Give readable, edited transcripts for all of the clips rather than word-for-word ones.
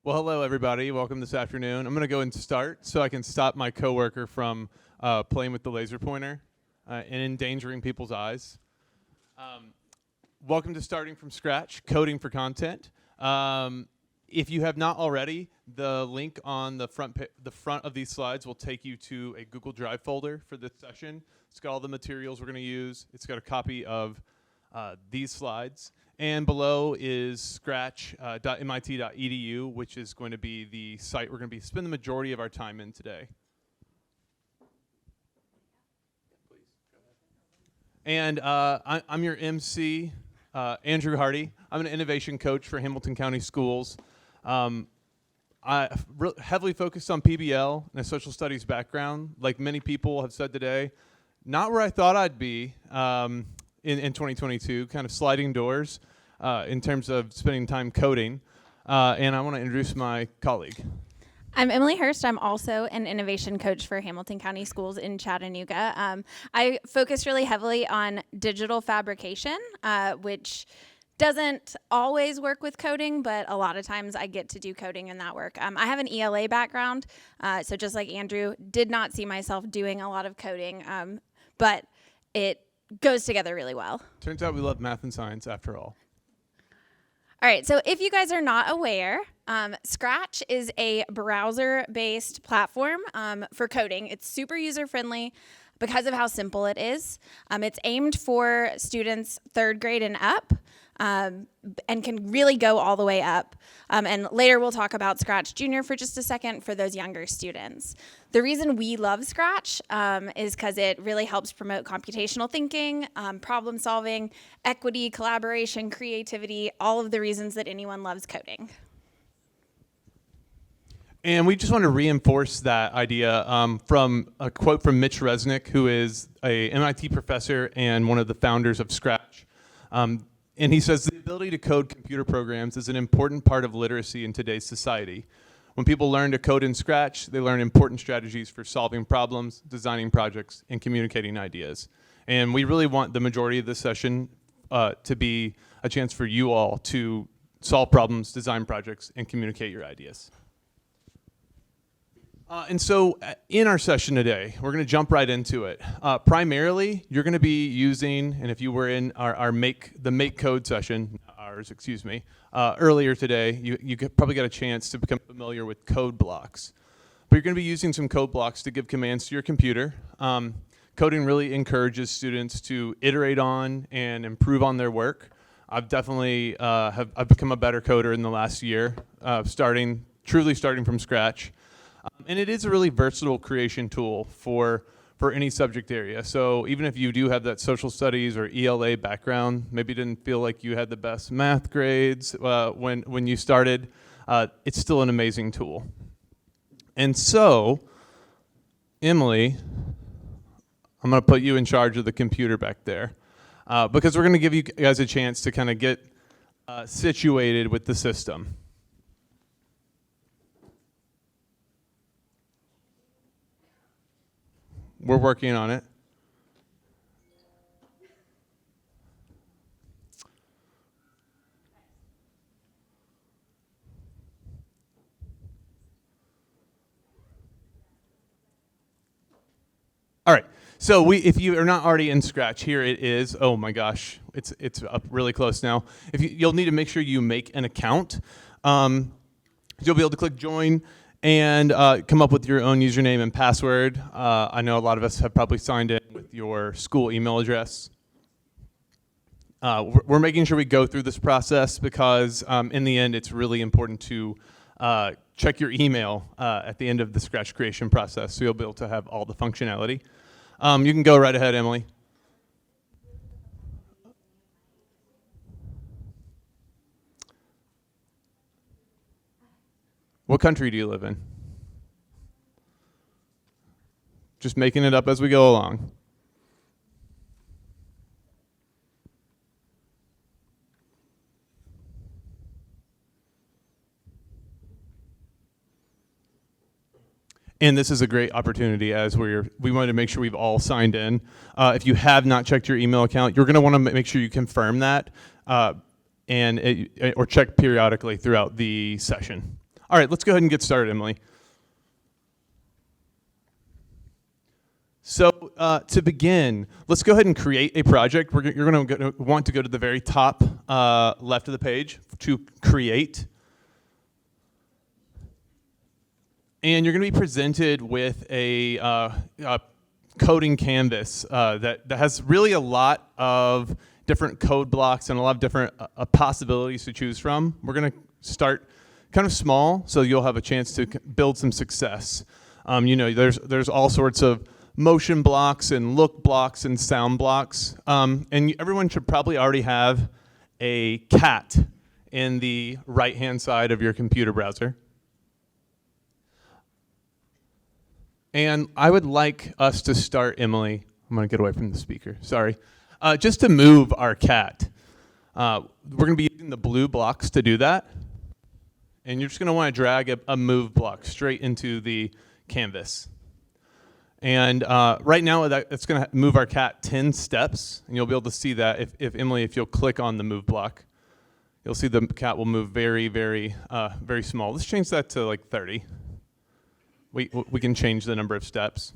Well, hello, everybody. Welcome this afternoon. I'm going to go and start so I can stop my coworker from playing with the laser pointer and endangering people's eyes. Welcome to Starting from Scratch, Coding for Content. If you have not already, the link on the front of these slides will take you to a Google Drive folder for this session. It's got all the materials we're going to use. It's got a copy of these slides. And below is scratch.mit.edu, which is going to be the site we're going to spend the majority of our time in today. And I'm your MC, Andrew Hardy. I'm an innovation coach for Hamilton County Schools. I heavily focused on PBL and a social studies background. Like many people have said today, not where I thought I'd be in 2022, kind of sliding doors in terms of spending time coding. And I want to introduce my colleague. I'm Emily Hurst. I'm also an innovation coach for Hamilton County Schools in Chattanooga. I focus really heavily on digital fabrication, which doesn't always work with coding, but a lot of times I get to do coding in that work. I have an ELA background, so just like Andrew, did not see myself doing a lot of coding, but it goes together really well. Turns out we love math and science after all. All right, so if you guys are not aware, Scratch is a browser-based platform for coding. It's super user-friendly because of how simple it is. It's aimed for students 3rd grade and up, and can really go all the way up. And later we'll talk about Scratch Junior for just a second for those younger students. The reason we love Scratch is because it really helps promote computational thinking, problem solving, equity, collaboration, creativity, all of the reasons that anyone loves coding. And we just want to reinforce that idea from a quote from Mitch Resnick, who is a MIT professor and one of the founders of Scratch. And he says, the ability to code computer programs is an important part of literacy in today's society. When people learn to code in Scratch, they learn important strategies for solving problems, designing projects, and communicating ideas. And we really want the majority of this session to be a chance for you all to solve problems, design projects, and communicate your ideas. And so in our session today, we're going to jump right into it. Primarily, you're going to be using, and if you were in the Make Code session, earlier today, you probably got a chance to become familiar with code blocks. But you're going to be using some code blocks to give commands to your computer. Coding really encourages students to iterate on and improve on their work. I've definitely I've become a better coder in the last year, truly starting from scratch. And it is a really versatile creation tool for any subject area. So even if you do have that social studies or ELA background, maybe didn't feel like you had the best math grades when you started, it's still an amazing tool. And so, Emily, I'm going to put you in charge of the computer back there because we're going to give you guys a chance to kind of get situated with the system. We're working on it. All right. So if you are not already in Scratch, here it is. Oh my gosh, it's up really close now. You'll need to make sure you make an account. You'll be able to click join and come up with your own username and password. I know a lot of us have probably signed in with your school email address. We're making sure we go through this process because in the end, it's really important to check your email at the end of the Scratch creation process, so you'll be able to have all the functionality. You can go right ahead, Emily. What country do you live in? Just making it up as we go along. And this is a great opportunity as we wanted to make sure we've all signed in. If you have not checked your email account, you're going to want to make sure you confirm that or check periodically throughout the session. All right, let's go ahead and get started, Emily. So to begin, let's go ahead and create a project. You're going to want to go to the very top left of the page to create. And you're going to be presented with a coding canvas that has really a lot of different code blocks and a lot of different possibilities to choose from. We're going to start kind of small, so you'll have a chance to build some success. There's all sorts of motion blocks and look blocks and sound blocks. And everyone should probably already have a cat in the right-hand side of your computer browser. And I would like us to start, Emily. I'm going to get away from the speaker. Sorry. Just to move our cat. We're going to be using the blue blocks to do that. And you're just going to want to drag a move block straight into the canvas. And right now, it's going to move our cat 10 steps. And you'll be able to see that if you'll click on the move block, you'll see the cat will move very, very, very small. Let's change that to like 30. We can change the number of steps.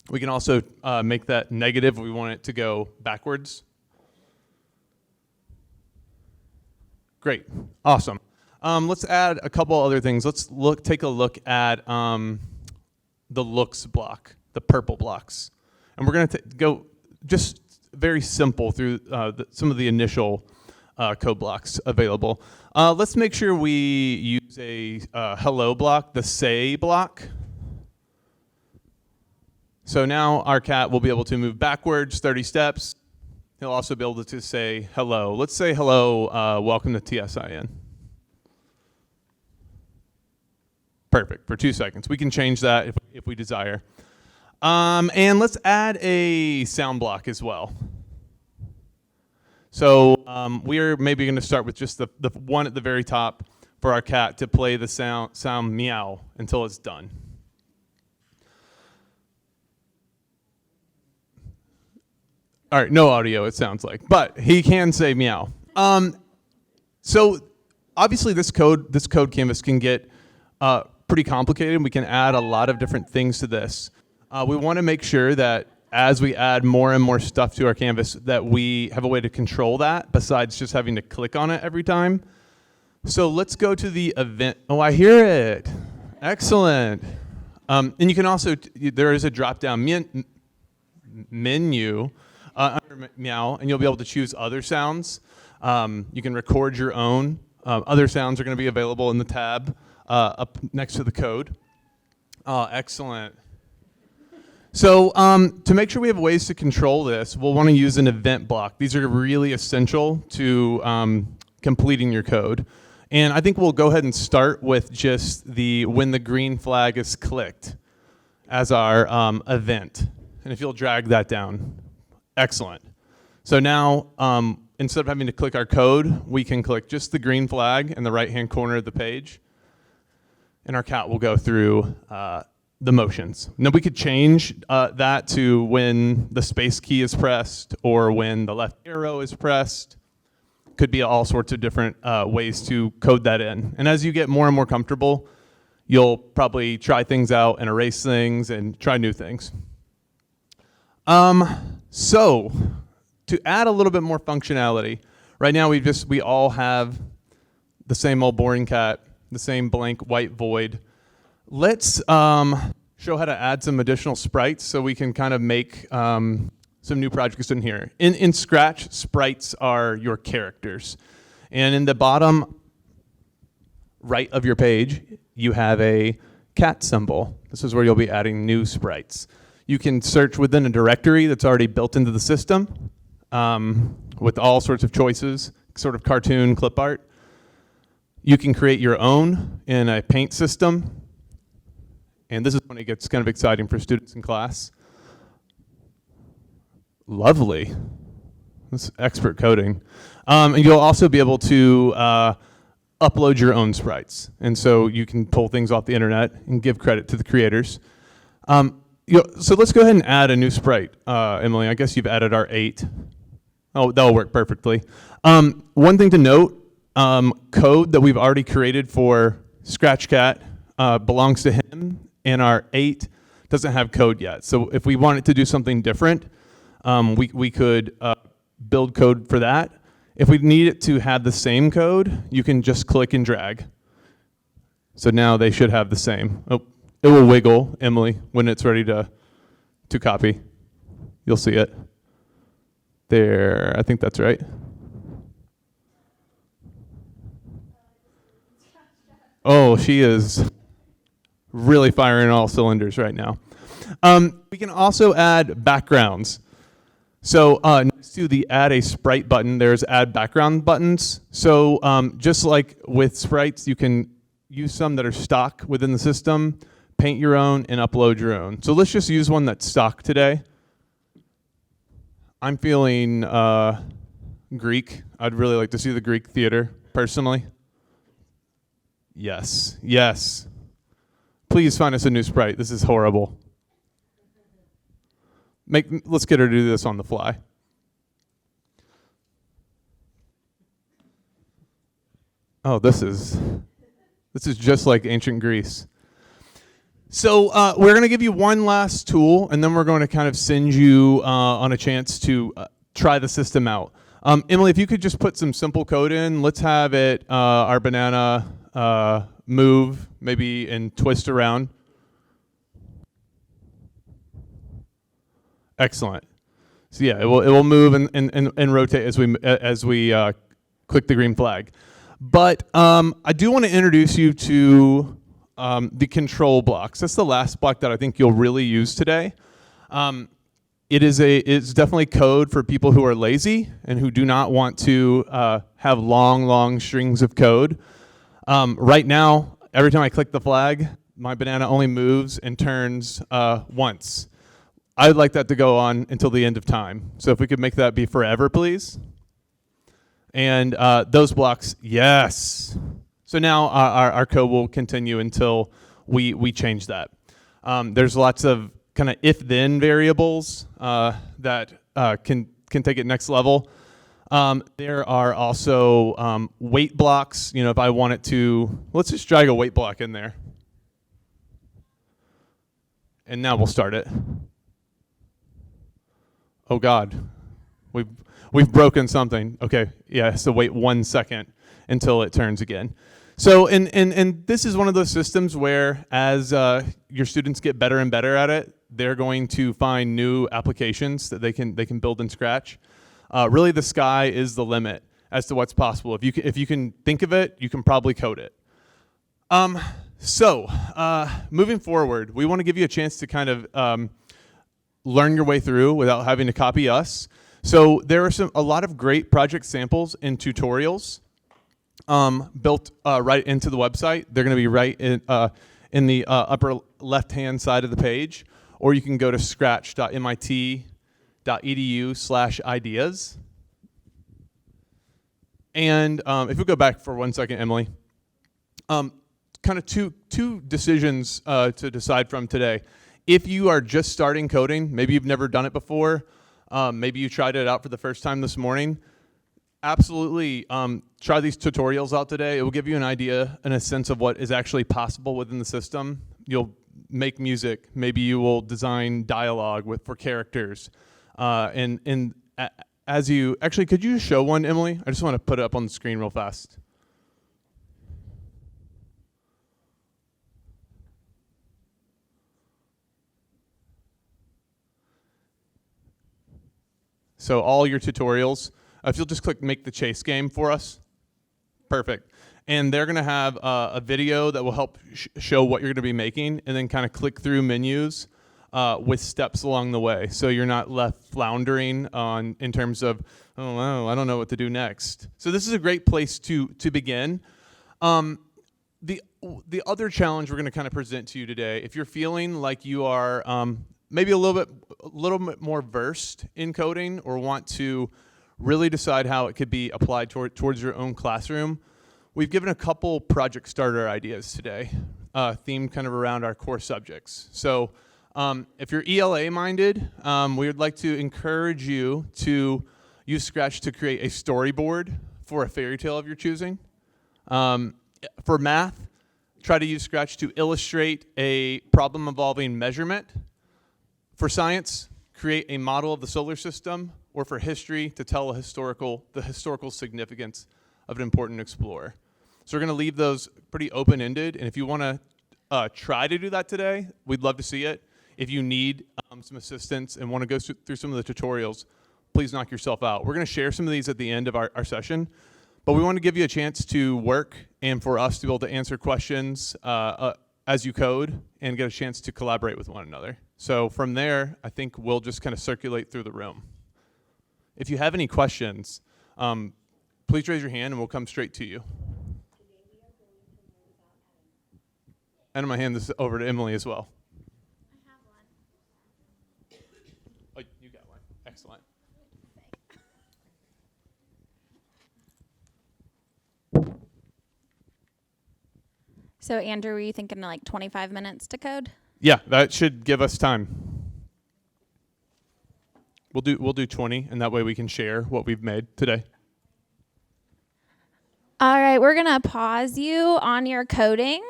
We can also make that negative if we want it to go backwards. Great, awesome. Let's add a couple other things. Let's take a look at the looks block, the purple blocks. And we're going to go just very simple through some of the initial code blocks available. Let's make sure we use a hello block, the say block. So now our cat will be able to move backwards 30 steps. He'll also be able to say hello. Let's say hello, welcome to TSIN. Perfect, for 2 seconds. We can change that if we desire. And let's add a sound block as well. So we are maybe going to start with just the one at the very top for our cat to play the sound meow until it's done. All right, no audio, it sounds like, but he can say meow. So obviously this code canvas can get pretty complicated. We can add a lot of different things to this. We want to make sure that as we add more and more stuff to our canvas that we have a way to control that besides just having to click on it every time. So let's go to the event. Oh, I hear it. Excellent. And you can also, there is a drop-down menu under meow, and you'll be able to choose other sounds. You can record your own. Other sounds are going to be available in the tab up next to the code. Excellent. So to make sure we have ways to control this, we'll want to use an event block. These are really essential to completing your code. And I think we'll go ahead and start with just when the green flag is clicked as our event. And if you'll drag that down. Excellent. So now, instead of having to click our code, we can click just the green flag in the right-hand corner of the page. And our cat will go through the motions. Now we could change that to when the space key is pressed or when the left arrow is pressed. Could be all sorts of different ways to code that in. And as you get more and more comfortable, you'll probably try things out and erase things and try new things. So to add a little bit more functionality, right now we all have the same old boring cat, the same blank white void. Let's show how to add some additional sprites so we can kind of make some new projects in here. In Scratch, sprites are your characters. And in the bottom right of your page, you have a cat symbol. This is where you'll be adding new sprites. You can search within a directory that's already built into the system with all sorts of choices, sort of cartoon clip art. You can create your own in a paint system. And this is when it gets kind of exciting for students in class. Lovely. That's expert coding. And you'll also be able to upload your own sprites. And so you can pull things off the internet and give credit to the creators. So let's go ahead and add a new sprite. Emily, I guess you've added our 8. Oh, that'll work perfectly. One thing to note, code that we've already created for Scratch Cat belongs to him, and our 8 doesn't have code yet. So if we wanted to do something different, we could build code for that. If we need it to have the same code, you can just click and drag. So now they should have the same. Oh, it will wiggle, Emily, when it's ready to copy. You'll see it. There, I think that's right. Oh, she is really firing all cylinders right now. We can also add backgrounds. So next to the add a sprite button, there's add background buttons. So just like with sprites, you can use some that are stock within the system, paint your own, and upload your own. So let's just use one that's stock today. I'm feeling Greek. I'd really like to see the Greek theater, personally. Yes, yes. Please find us a new sprite. This is horrible. Let's get her to do this on the fly. Oh, this is just like ancient Greece. So we're going to give you one last tool, and then we're going to kind of send you on a chance to try the system out. Emily, if you could just put some simple code in, let's have it, our banana move, maybe, and twist around. Excellent. So yeah, it will move and rotate as we click the green flag. But I do want to introduce you to the control blocks. That's the last block that I think you'll really use today. It's definitely code for people who are lazy and who do not want to have long strings of code. Right now, every time I click the flag, my banana only moves and turns once. I would like that to go on until the end of time. So if we could make that be forever, please. And those blocks, yes. So now our code will continue until we change that. There's lots of kind of if-then variables that can take it next level. There are also wait blocks. You know, if I wanted to, let's just drag a wait block in there. And now we'll start it. Oh God, we've broken something. Okay, yeah, so wait 1 second until it turns again. So, and this is one of those systems where as your students get better and better at it, they're going to find new applications that they can build in Scratch. Really, the sky is the limit as to what's possible. If you can think of it, you can probably code it. So, moving forward, we want to give you a chance to kind of learn your way through without having to copy us. So there are a lot of great project samples and tutorials built right into the website. They're going to be right in the upper left-hand side of the page, or you can go to scratch.mit.edu/ideas. And if we go back for 1 second, Emily, kind of two decisions to decide from today. If you are just starting coding, maybe you've never done it before, maybe you tried it out for the first time this morning, absolutely try these tutorials out today. It will give you an idea and a sense of what is actually possible within the system. You'll make music. Maybe you will design dialogue for characters. And as you, actually, could you show one, Emily? I just want to put it up on the screen real fast. So all your tutorials, if you'll just click make the chase game for us, perfect. And they're going to have a video that will help show what you're going to be making, and then kind of click through menus with steps along the way. So you're not left floundering in terms of, oh, wow, I don't know what to do next. So this is a great place to begin. The other challenge we're going to kind of present to you today, if you're feeling like you are maybe a little bit more versed in coding or want to really decide how it could be applied towards your own classroom, we've given a couple project starter ideas today, themed kind of around our core subjects. So if you're ELA minded, we would like to encourage you to use Scratch to create a storyboard for a fairy tale of your choosing. For math, try to use Scratch to illustrate a problem involving measurement. For science, create a model of the solar system, or for history, to tell the historical significance of an important explorer. So we're going to leave those pretty open-ended, and if you want to try to do that today, we'd love to see it. If you need some assistance and want to go through some of the tutorials, please knock yourself out. We're going to share some of these at the end of our session, but we want to give you a chance to work and for us to be able to answer questions as you code and get a chance to collaborate with one another. So from there, I think we'll just kind of circulate through the room. If you have any questions, please raise your hand and we'll come straight to you. And I'm going to hand this over to Emily as well. I have one. Oh, you got one. Excellent. So Andrew, were you thinking like 25 minutes to code? Yeah, that should give us time. We'll do 20, and that way we can share what we've made today. All right, we're going to pause you on your coding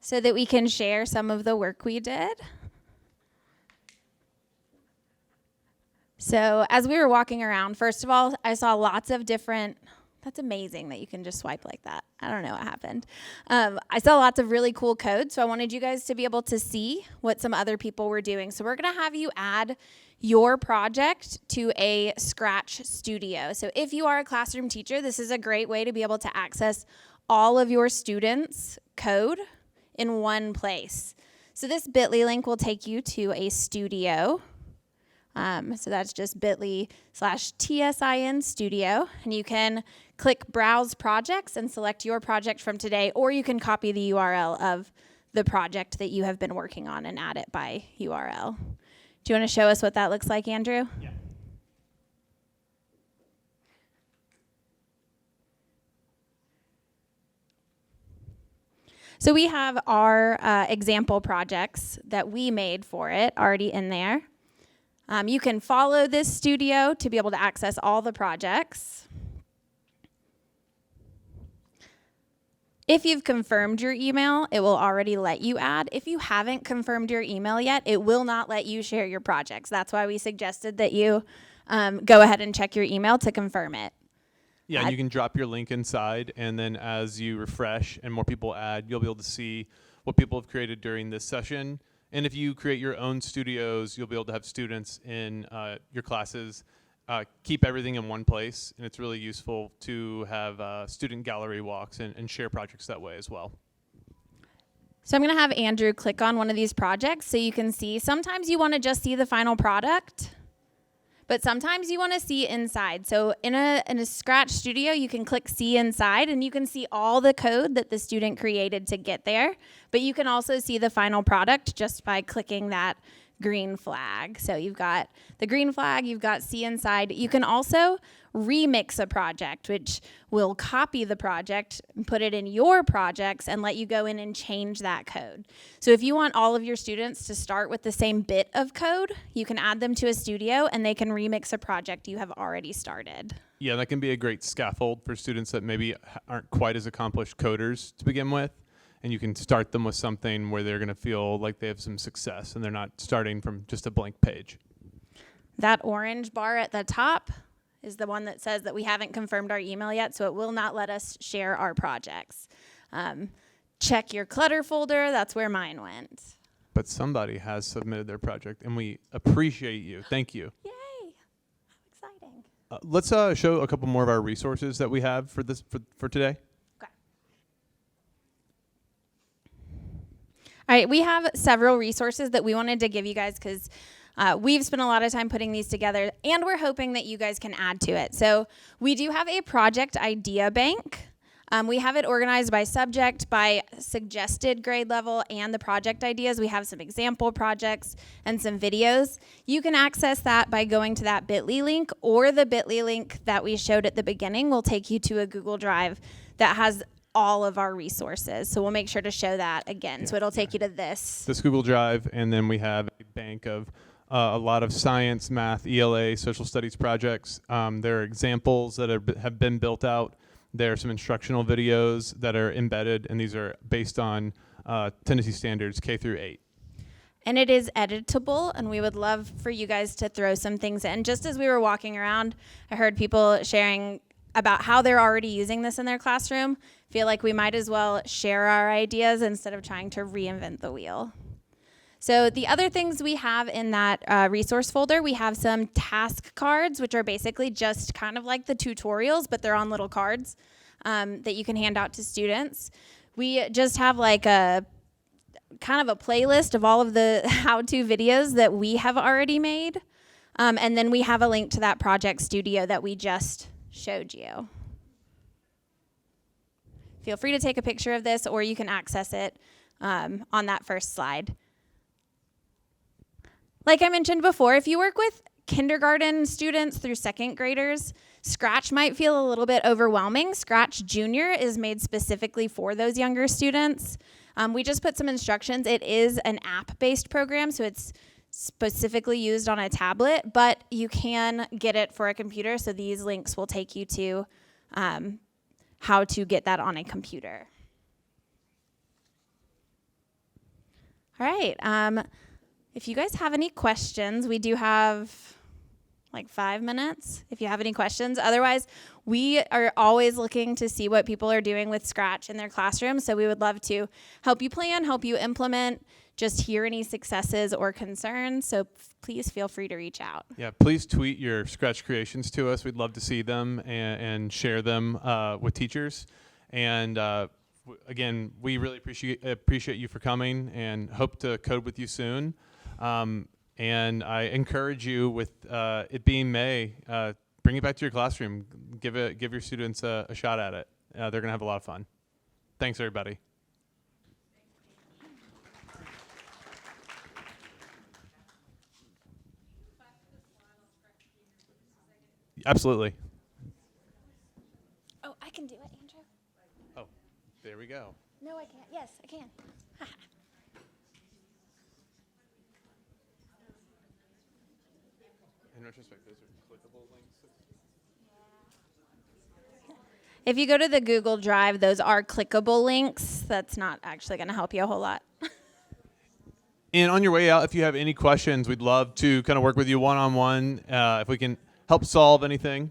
so that we can share some of the work we did. So as we were walking around, first of all, I saw lots of different, that's amazing that you can just swipe like that. I don't know what happened. I saw lots of really cool code, so I wanted you guys to be able to see what some other people were doing. So we're going to have you add your project to a Scratch studio. So if you are a classroom teacher, this is a great way to be able to access all of your students' code in one place. So this bit.ly link will take you to a studio. So that's just bit.ly/TSIN studio. And you can click Browse Projects and select your project from today, or you can copy the URL of the project that you have been working on and add it by URL. Do you want to show us what that looks like, Andrew? Yeah. So we have our example projects that we made for it already in there. You can follow this studio to be able to access all the projects. If you've confirmed your email, it will already let you add. If you haven't confirmed your email yet, it will not let you share your projects. That's why we suggested that you go ahead and check your email to confirm it. Yeah, and you can drop your link inside, and then as you refresh and more people add, you'll be able to see what people have created during this session. And if you create your own studios, you'll be able to have students in your classes keep everything in one place, and it's really useful to have student gallery walks and share projects that way as well. So I'm going to have Andrew click on one of these projects so you can see. Sometimes you want to just see the final product, but sometimes you want to see inside. So in a Scratch studio, you can click See Inside, and you can see all the code that the student created to get there. But you can also see the final product just by clicking that green flag. So you've got the green flag, you've got See Inside. You can also remix a project, which will copy the project, put it in your projects, and let you go in and change that code. So if you want all of your students to start with the same bit of code, you can add them to a studio and they can remix a project you have already started. Yeah, that can be a great scaffold for students that maybe aren't quite as accomplished coders to begin with. And you can start them with something where they're going to feel like they have some success and they're not starting from just a blank page. That orange bar at the top is the one that says that we haven't confirmed our email yet, so it will not let us share our projects. Check your clutter folder. That's where mine went. But somebody has submitted their project, and we appreciate you. Thank you. Yay! How exciting. Let's show a couple more of our resources that we have for this for today. All right, we have several resources that we wanted to give you guys because we've spent a lot of time putting these together, and we're hoping that you guys can add to it. So we do have a project idea bank. We have it organized by subject, by suggested grade level, and the project ideas. We have some example projects and some videos. You can access that by going to that bit.ly link, or the bit.ly link that we showed at the beginning will take you to a Google Drive that has all of our resources. So we'll make sure to show that again. Yeah, so it'll take you to this Google Drive, and then we have a bank of a lot of science, math, ELA, social studies projects. There are examples that have been built out There are some instructional videos that are embedded, and these are based on Tennessee standards K through 8. And it is editable, and we would love for you guys to throw some things in. Just as we were walking around, I heard people sharing about how they're already using this in their classroom. Feel like we might as well share our ideas instead of trying to reinvent the wheel. So the other things we have in that resource folder, we have some task cards, which are basically just kind of like the tutorials, but they're on little cards that you can hand out to students. We just have like a kind of a playlist of all of the how-to videos that we have already made. And then we have a link to that project studio that we just showed you. Feel free to take a picture of this, or you can access it on that first slide. Like I mentioned before, if you work with kindergarten students through second graders, Scratch might feel a little bit overwhelming. Scratch Junior is made specifically for those younger students. We just put some instructions. It is an app-based program, so it's specifically used on a tablet, but you can get it for a computer, so these links will take you to how to get that on a computer. All right. If you guys have any questions, we do have like 5 minutes if you have any questions. Otherwise, we are always looking to see what people are doing with Scratch in their classroom. So we would love to help you plan, help you implement, just hear any successes or concerns. So please feel free to reach out. Yeah, please tweet your Scratch creations to us. We'd love to see them and share them with teachers. And again, we really appreciate you for coming and hope to code with you soon. And I encourage you, with it being May, bring it back to your classroom. Give your students a shot at it. They're going to have a lot of fun. Thanks, everybody. Absolutely. Oh, I can do it, Andrew. Oh, there we go. No, I can't. Yes, I can. In retrospect, those are clickable links. If you go to the Google Drive, those are clickable links. That's not actually going to help you a whole lot. And on your way out, if you have any questions, we'd love to kind of work with you one-on-one if we can help solve anything.